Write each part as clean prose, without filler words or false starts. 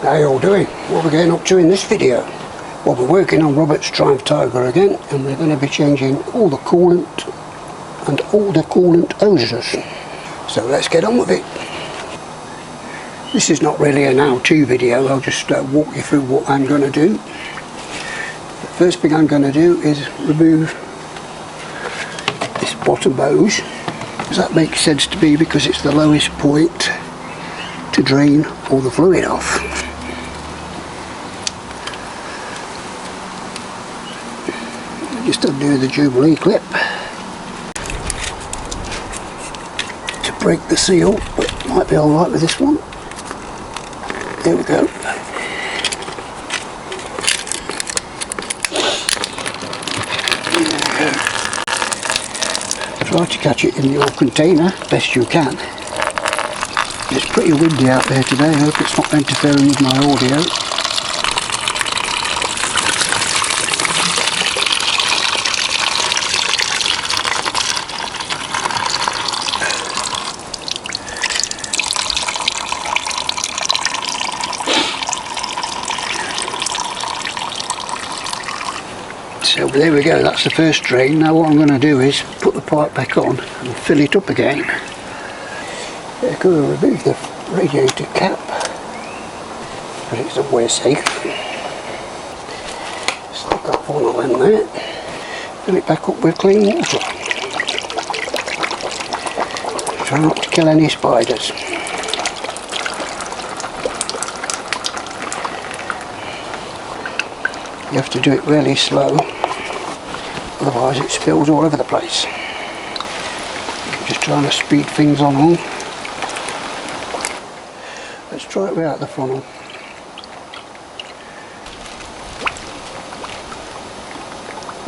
How you all doing? What we're getting up to in this video? Well, we're working on Robert's Triumph Tiger again, and we're going to be changing all the coolant and all the coolant hoses. So let's get on with it. This is not really an how-to video, I'll just walk you through what I'm going to do. The first thing I'm going to do is remove this bottom hose. That makes sense to me because it's the lowest point to drain all the fluid off. Just undo the Jubilee clip to break the seal, but might be alright with this one. There we go. Try to catch it in your container best you can. It's pretty windy out there today. I hope it's not interfering with my audio. So there we go, that's the first drain. Now what I'm going to do is put the pipe back on and fill it up again. I'm going to remove the radiator cap, but it's somewhere safe. Stick that funnel in there, fill it back up with clean water. Try not to kill any spiders. You have to do it really slow, otherwise it spills all over the place. Just trying to speed things along. Let's try it without the funnel.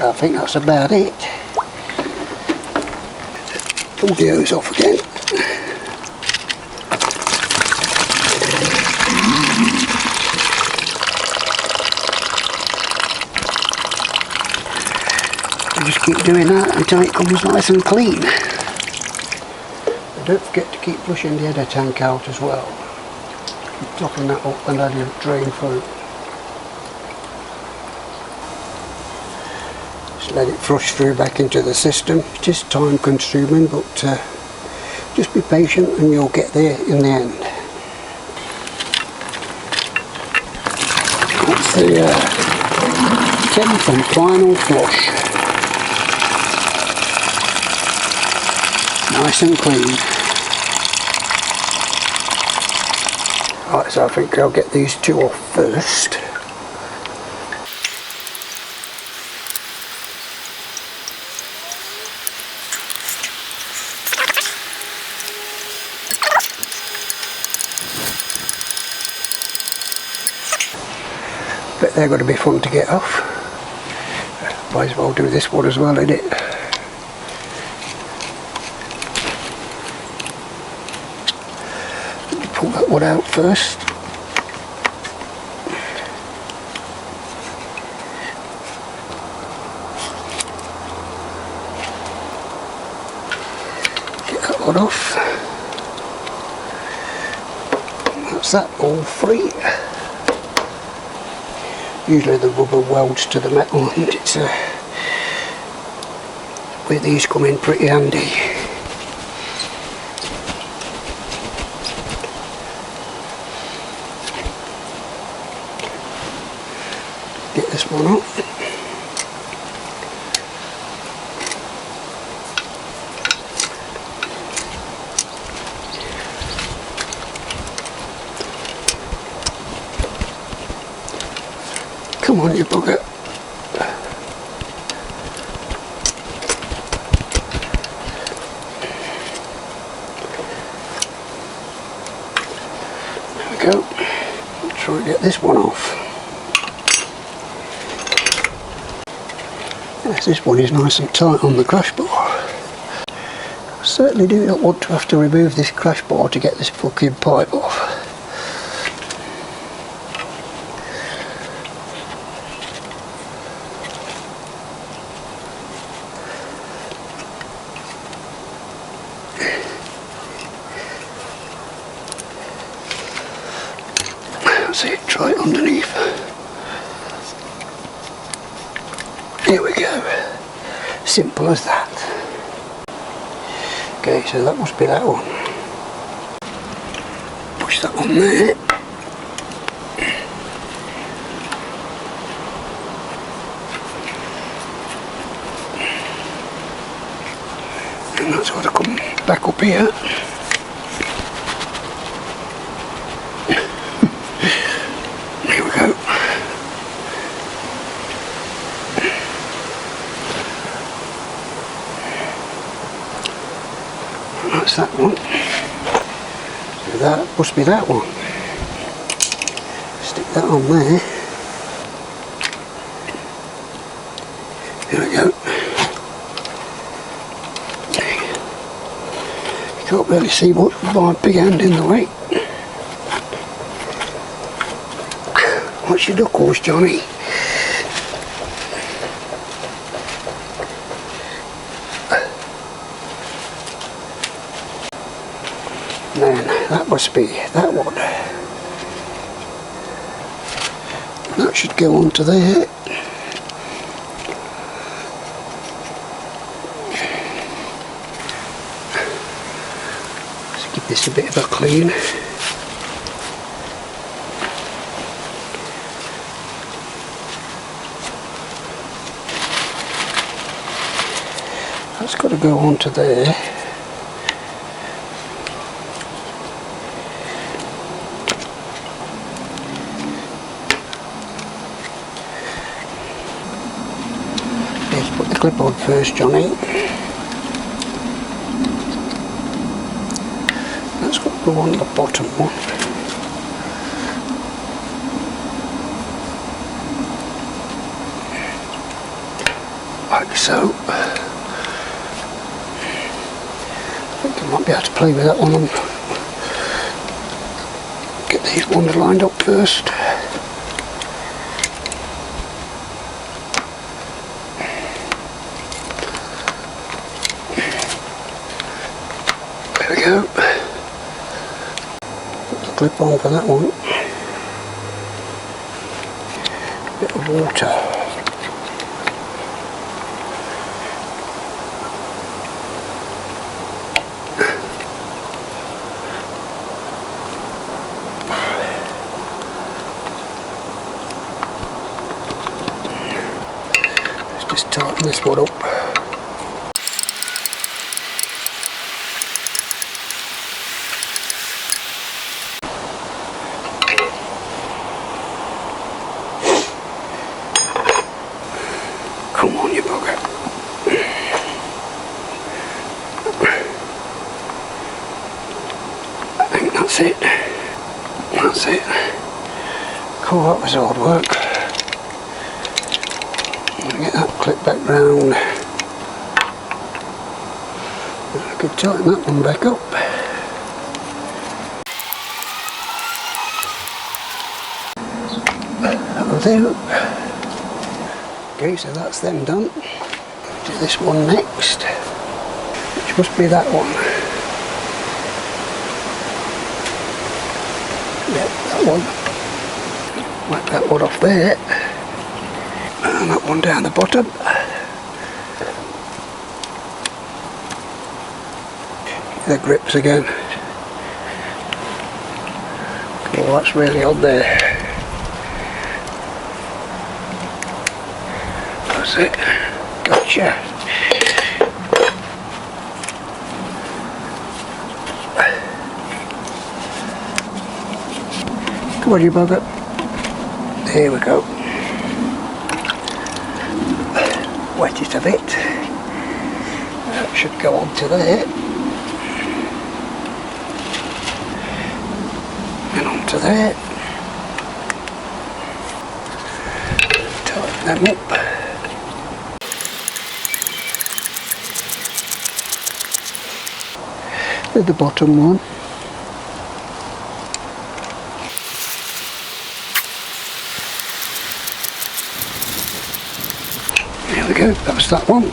I think that's about it. Pull the hose off again. Just keep doing that until it comes nice and clean. And don't forget to keep flushing the header tank out as well. Keep topping that up and letting it drain through. Just let it flush through back into the system. It is time consuming, but just be patient and you'll get there in the end. That's the 10th and final flush. Nice and clean. Right, so I think I'll get these two off first. But they're going to be fun to get off. Might as well do this one as well, innit? Pull that one out first. Get that one off. That's that all free. Usually the rubber welds to the metal, and it's where these come in pretty handy. Get this one off. Come on, you bugger. There we go. Try and get this one off. Yes, this one is nice and tight on the crash bar. I certainly do not want to have to remove this crash bar to get this fucking pipe off. That's it, try it underneath. Here we go. Simple as that. Okay, so that must be that one. Push that on there. And that's got to come back up here. Here we go. That's that one. So that must be that one. Stick that on there. There we go. You can't really see much with my big hand in the way. What's your knuckles, Johnny? Then that must be that one. That should go onto there. Let's give this a bit of a clean. That's got to go onto there. Clip on first, Johnny. That's got to go on the bottom one. Like so. I think I might be able to play with that one and get these ones lined up first. There we go. Put the clip on for that one. Bit of water. Let's just tighten this one up. Come on, you bugger. I think that's it. That's it. Cool, that was hard work. I'm going to get that clip back round. I could tighten that one back up. That'll do. Okay, so that's them done. Do this one next, which must be that one. Yep, that one. Wipe that one off there. And that one down the bottom. The grips again. Oh, that's really on there. That's it. Gotcha. Come on, you bugger. There we go. Wet it a bit. That should go on to there. And on to there. Tighten them up. There's the bottom one. There we go, that's that one.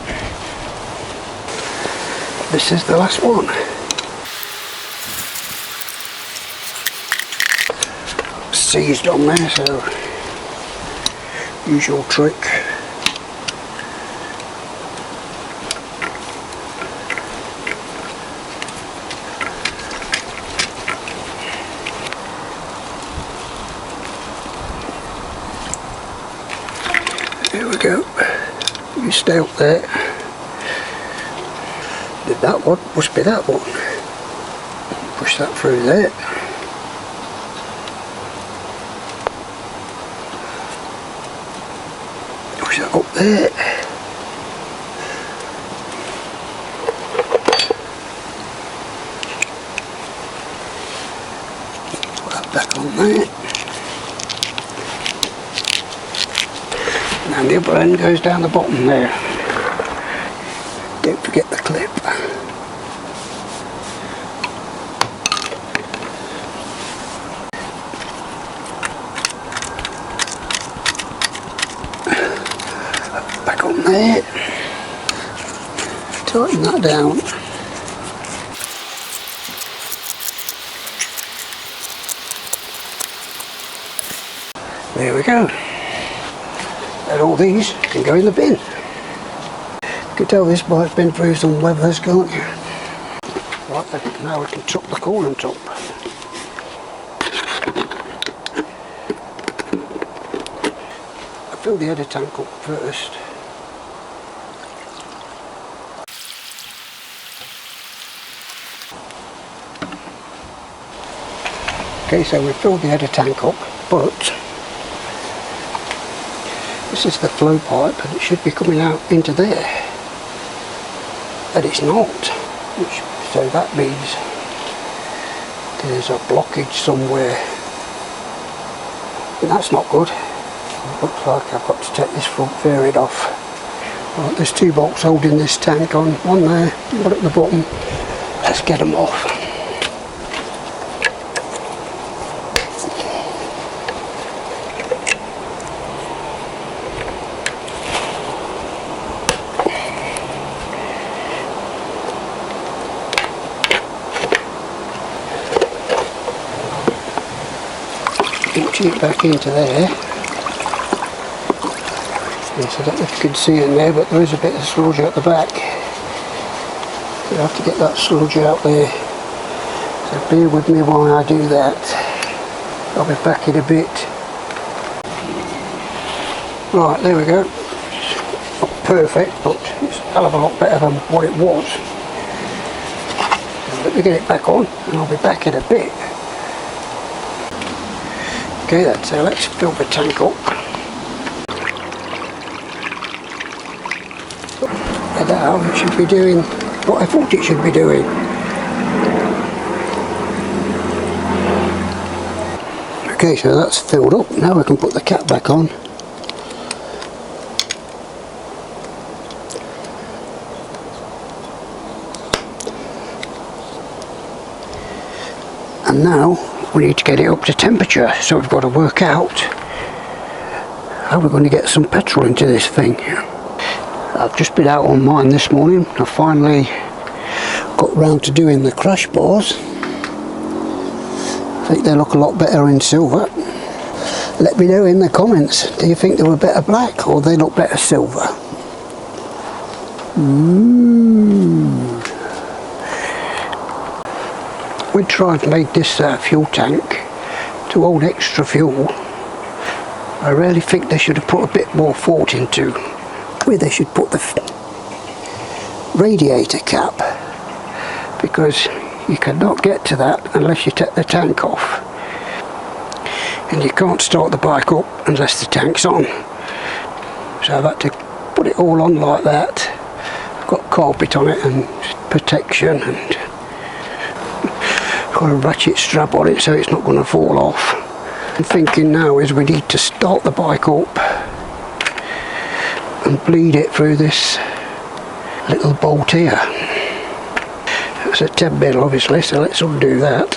This is the last one. seized on there, so usual trick. There we go. You stay up there. Did that one? Must be that one. Push that through there. Push that up there. Put that back on there. And the other end goes down the bottom there. Don't forget the clip. Back on there. Tighten that down. There we go. And all these can go in the bin. You can tell this bike's been through some weathers, can't you? Right then, now we can chuck the coolant up. I fill the header tank up first. Okay, so we filled the header tank up, but this is the flow pipe and it should be coming out into there, but it's not, so that means there's a blockage somewhere, and that's not good. Looks like I've got to take this front fairing off. Right, there's two bolts holding this tank on, one there, one at the bottom. Let's get them off. Empty it back into there. Yes, I don't know if you can see it in there, but there is a bit of sludge at the back. You have to get that sludge out there. So bear with me while I do that. I'll be back in a bit. Right, there we go. Not perfect, but it's a hell of a lot better than what it was. So let me get it back on and I'll be back in a bit. Okay then, so let's fill the tank up. And now it should be doing what I thought it should be doing. Okay, so that's filled up. Now we can put the cap back on. And now we need to get it up to temperature, so we've got to work out how we're going to get some petrol into this thing. I've just been out on mine this morning. I finally got round to doing the crash bars. I think they look a lot better in silver. Let me know in the comments, do you think they were better black or they look better silver? We tried to make this fuel tank to hold extra fuel. I really think they should have put a bit more thought into where they should put the radiator cap, because you cannot get to that unless you take the tank off, and you can't start the bike up unless the tank's on. So I've had to put it all on like that. I've got carpet on it and protection, and got a ratchet strap on it so it's not going to fall off. I'm thinking now is we need to start the bike up and bleed it through this little bolt here. It's a 10mm obviously, so let's undo that.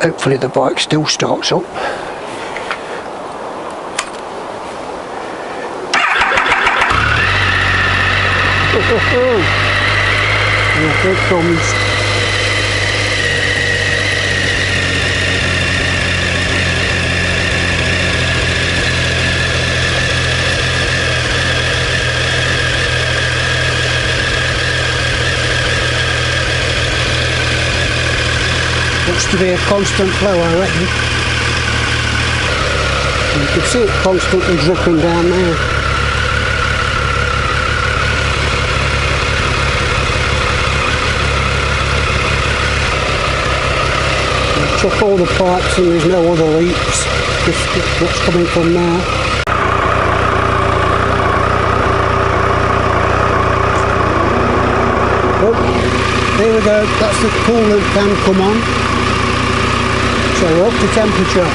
Hopefully the bike still starts up. here it comes. Looks to be a constant flow, I reckon. You can see it constantly dripping down there. I'll check all the pipes and there's no other leaks. Just what's coming from there. Oh, there we go, that's the coolant can come on. So we're up to temperature.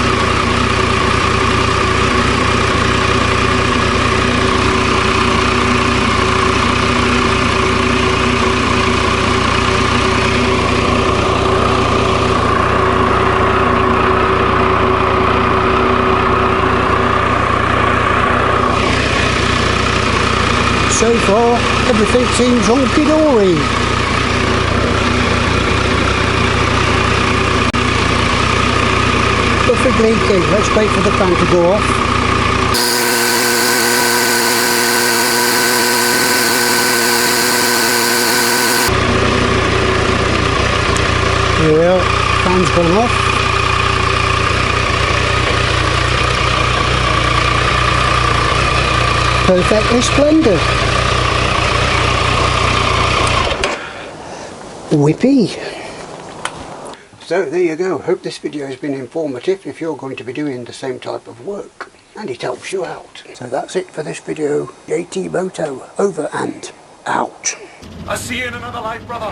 So far, everything seems hunky-dory. Nothing leaking. Let's wait for the fan to go off. There we are. Fan's gone off. Perfectly splendid. Whippy. So there you go. Hope this video has been informative if you're going to be doing the same type of work and it helps you out. So that's it for this video. JT Moto over and out. I'll see you in another life, brother.